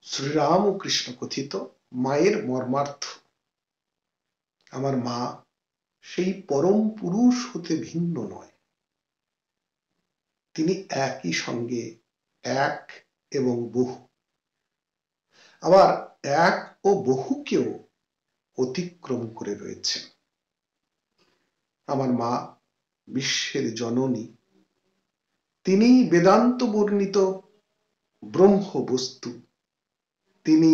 শ্রীরাম ও কৃষ্ণ কথিত মায়ের মর্মার্থ। আমার মা সেই পরম পুরুষ হতে ভিন্ন নয়। তিনি একই সঙ্গে এক এবং বহু, আবার এক ও বহুকেও অতিক্রম করে রয়েছেন। আমার মা বিশ্বের জননী। তিনি বেদান্ত বর্ণিত ব্রহ্ম বস্তু। তিনি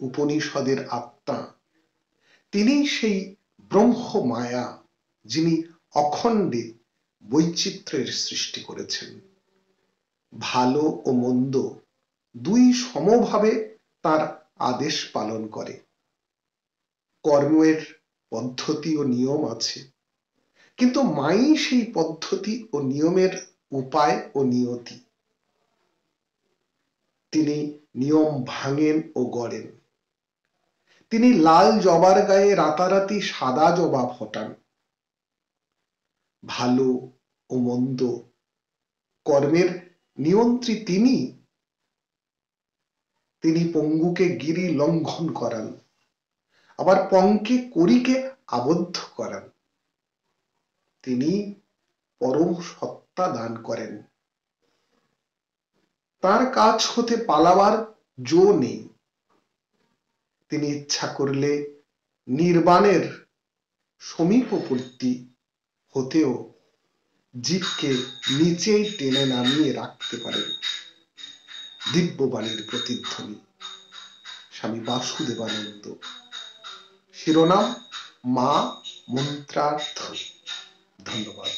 উপনিষদের আত্মা। তিনি সেই ব্রহ্ম মায়া, যিনি অখণ্ডে বৈচিত্র্যের সৃষ্টি করেছেন। ভালো ও মন্দ দুই সমভাবে তার আদেশ পালন করে। কর্মের পদ্ধতি ও নিয়ম আছে, কিন্তু মাই সেই পদ্ধতি ও নিয়মের উপায় ও নিয়তি। তিনি নিয়ম ভাঙেন ও গড়েন। তিনি লাল জবার গায়ে রাতারাতি সাদা জবা ফোটান। ভালো ও মন্দ কর্মের নিয়ন্ত্রী তিনি। তিনি পঙ্গুকে গিরি লঙ্ঘন করান, আবার পঙ্কে করিকে আবদ্ধ করান। তিনি পরম সত্তা দান করেন। তার কাছ হতে পালাবার জো নেই। তিনি ইচ্ছা করলে নির্বাণের সমীপবর্তী হতেও জীবকে নিচেই টেনে নামিয়ে রাখতে পারেন। দিব্যবাণীর প্রতিধ্বনি স্বামী বাসুদেবানন্দ। শিরোনাম মা মন্ত্রার্থ। ধন্যবাদ।